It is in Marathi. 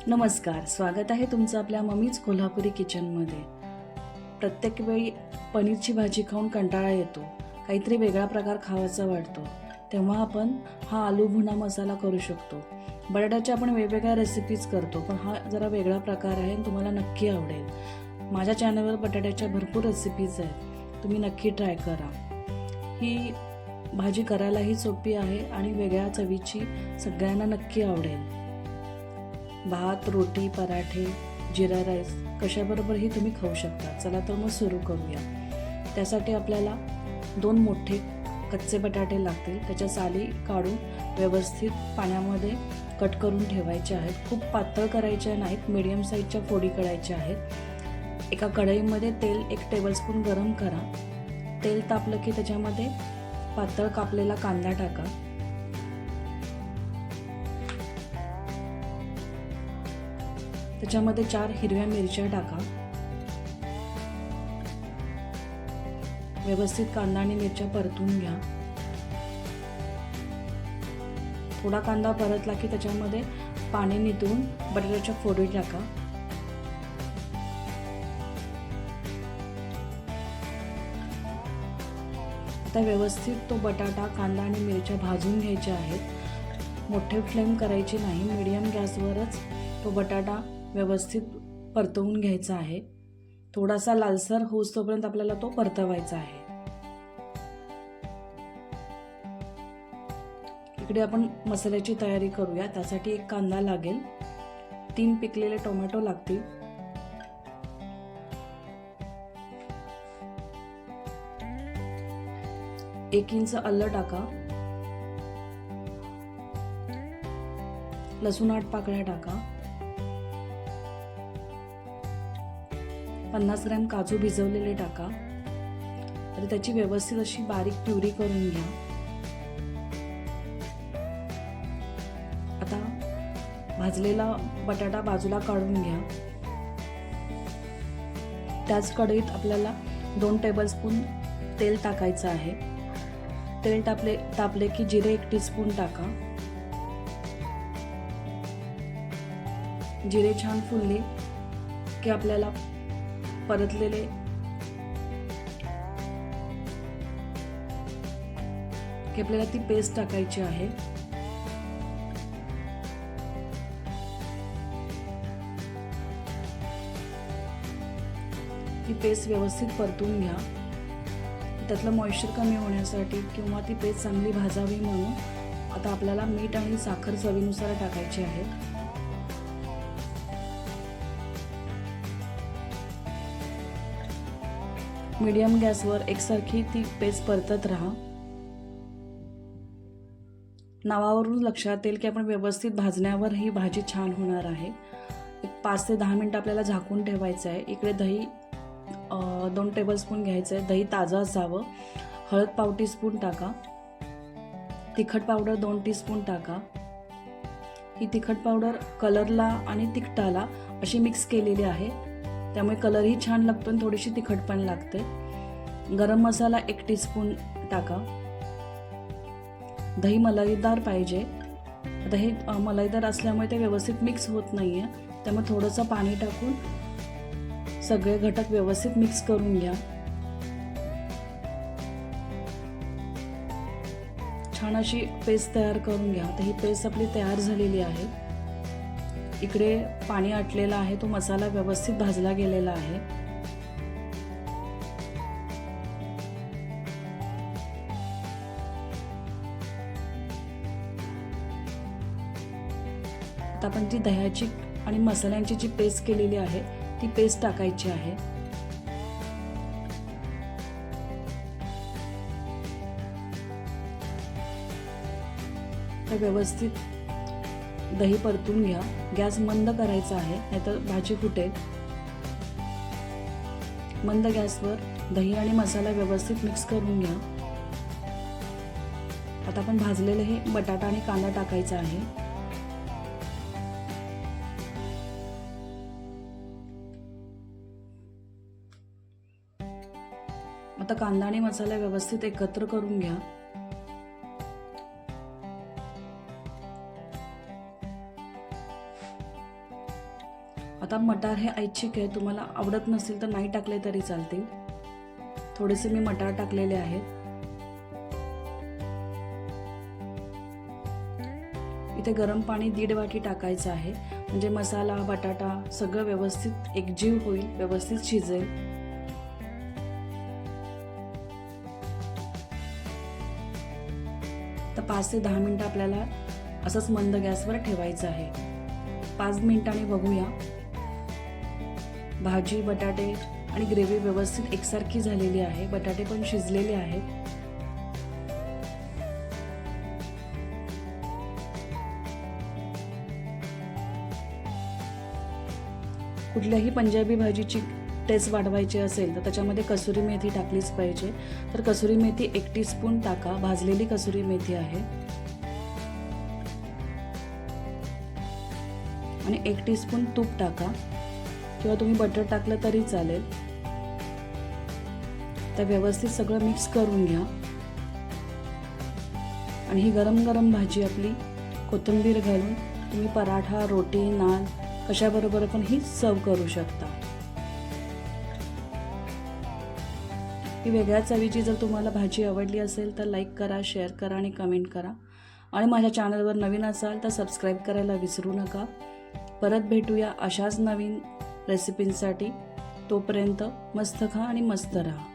नमस्कार, स्वागत आहे तुमचं आपल्या मम्मीज कोल्हापुरी किचनमध्ये। प्रत्येक वेळी पनीरची भाजी खाऊन कंटाळा येतो, काहीतरी वेगळा प्रकार खावायचा वाटतो, तेव्हा आपण हा आलू भुना मसाला करू शकतो। बटाट्याच्या आपण वेगवेगळ्या रेसिपीज करतो, पण हा जरा वेगळा प्रकार आहे आणि तुम्हाला नक्की आवडेल। माझ्या चॅनलवर बटाट्याच्या भरपूर रेसिपीज आहेत, तुम्ही नक्की ट्राय करा। ही भाजी करायलाही सोपी आहे आणि वेगळ्या चवीची, सगळ्यांना नक्की आवडेल। भात, रोटी, पराठे, जिरा राईस कशाबरोबरही तुम्ही खाऊ शकता। चला तर मग सुरू करूया। त्यासाठी आपल्याला 2 मोठे कच्चे बटाटे लागतील। त्याच्या साली काढून व्यवस्थित पाण्यामध्ये कट करून ठेवायचे आहेत। खूप पातळ करायचे नाहीत, मीडियम साईजच्या फोडी करायच्या आहेत। एका कढईमध्ये तेल 1 टेबलस्पून गरम करा। तेल तापलं की त्याच्यामध्ये पातळ कापलेला कांदा टाका। त्याच्यामध्ये 4 हिरव्या मिरच्या टाका। व्यवस्थित कांदा आणि मिरच्या परतून घ्या। थोडा कांदा परतला की त्याच्यामध्ये पाणी निथळून बटाट्याच्या फोडी टाका। आता व्यवस्थित तो बटाटा, कांदा आणि मिरच्या भाजून घ्यायच्या आहेत। मोठे फ्लेम करायची नाही, मीडियम गॅसवरच तो बटाटा व्यवस्थित परतवून घ्यायचा आहे। थोडासा लालसर होईस्तोपर्यंत आपल्याला तो परतवायचा आहे। इकडे आपण मसाल्याची तयारी करूया। त्यासाठी 1 कांदा लागेल, 3 पिकलेले टोमॅटो लागतील, 1 इंच आलं टाका, लसूण 8 पाकळ्या टाका, 50 ग्रॅम काजू भिजवलेले टाका। तर त्याची व्यवस्थित अशी बारीक प्युरी करून घ्या। आता भाजलेला बटाटा बाजूला काढून घ्या। त्याच कढईत आपल्याला 2 टेबलस्पून तेल टाकायचं आहे। तेल तापले की जिरे 1 टीस्पून टाका। जिरे छान फुलले की आपल्याला परतलेले की आपल्याला ती पेस्ट टाकायची आहे। ती पेस्ट व्यवस्थित परतून घ्या। त्यातलं मॉइश्चर कमी होण्यासाठी किंवा ती पेस्ट चांगली भाजावी म्हणून आता आपल्याला मीठ आणि साखर चवीनुसार टाकायची आहे। मीडियम गॅसवर एकसारखी ती पेस्ट परतत राहा। नावावरून लक्षात येईल की आपण व्यवस्थित भाजण्यावर ही भाजी छान होणार आहे। 5 ते 10 मिनिट आपल्याला झाकून ठेवायचं आहे। इकडे दही 2 टेबलस्पून घ्यायचं आहे। दही ताजं असावं। हळद पाव टीस्पून टाका। तिखट पावडर 2 टीस्पून टाका। ही तिखट पावडर कलरला आणि तिखटाला अशी मिक्स केलेली आहे, त्यामुळे कलरही छान लागतो आणि थोडीशी तिखट पण लागते। गरम मसाला 1 टीस्पून टाका। दही मलाईदार पाहिजे। आता हे मलाईदार असल्यामुळे ते व्यवस्थित मिक्स होत नाहीये, त्यामुळे थोडंसं पाणी टाकून सगळे घटक व्यवस्थित मिक्स करून घ्या। छान अशी पेस्ट तयार करून घ्या। तर ही पेस्ट आपली तयार झालेली आहे। इकडे पाणी आटलेलं आहे, तो मसाला व्यवस्थित भाजला गेलेला आहे। आता आपण ती दह्याची आणि मसाल्यांची जी पेस्ट केलेली आहे ती पेस्ट टाकायची आहे। तर व्यवस्थित दही परतून घ्या। गॅस मंद करायचा आहे, नाहीतर भाजी फुटेल। मंद गॅसवर दही आणि मसाला व्यवस्थित मिक्स करून घ्या। आता आपण भाजलेले हे बटाटा आणि कांदा टाकायचा आहे। आता कांदा आणि मसाला व्यवस्थित एकत्र करून घ्या। आता मटार हे ऐच्छिक आहे, तुम्हाला आवडत नसेल तर नाही टाकले तरी चालतील. थोडेसे मी मटार टाकलेले आहेत. इथे गरम पाणी 1.5 वाटी टाकायचं आहे, म्हणजे मसाला बटाटा सगळं व्यवस्थित एकजीव होईल, व्यवस्थित शिजेल. तर 5 ते 10 मिनिटं आपल्याला असंच मंद गॅसवर ठेवायचं आहे. 5 मिनिटांनी बघूया. भाजी बटाटे आणि ग्रेव्ही व्यवस्थित एकसारखी झालेली आहे. बटाटे पण शिजलेले आहेत. कुठल्याही पंजाबी भाजीची टेस्ट वाढवायची असेल तर त्याच्यामध्ये कसुरी मेथी टाकलीच पाहिजे. तर कसुरी मेथी 1 टीस्पून टाका. भाजलेली कसुरी मेथी आहे. आणि 1 टीस्पून तूप टाका किंवा तुम्ही बटर टाकलं तरी चालेल. तर व्यवस्थित सगळं मिक्स करून घ्या. आणि ही गरम गरम भाजी आपली कोथिंबीर घालून तुम्ही पराठा, रोटी, नान कशाबरोबर पण ही सर्व करू शकता. ही वेगळ्या चवीची जर तुम्हाला भाजी आवडली असेल तर लाईक करा, शेअर करा आणि कमेंट करा. आणि माझ्या चॅनलवर नवीन असाल तर सबस्क्राईब करायला विसरू नका. परत भेटूया अशाच नवीन रेसिपींसाठी. तोपर्यंत मस्त खा आणि मस्त राहा.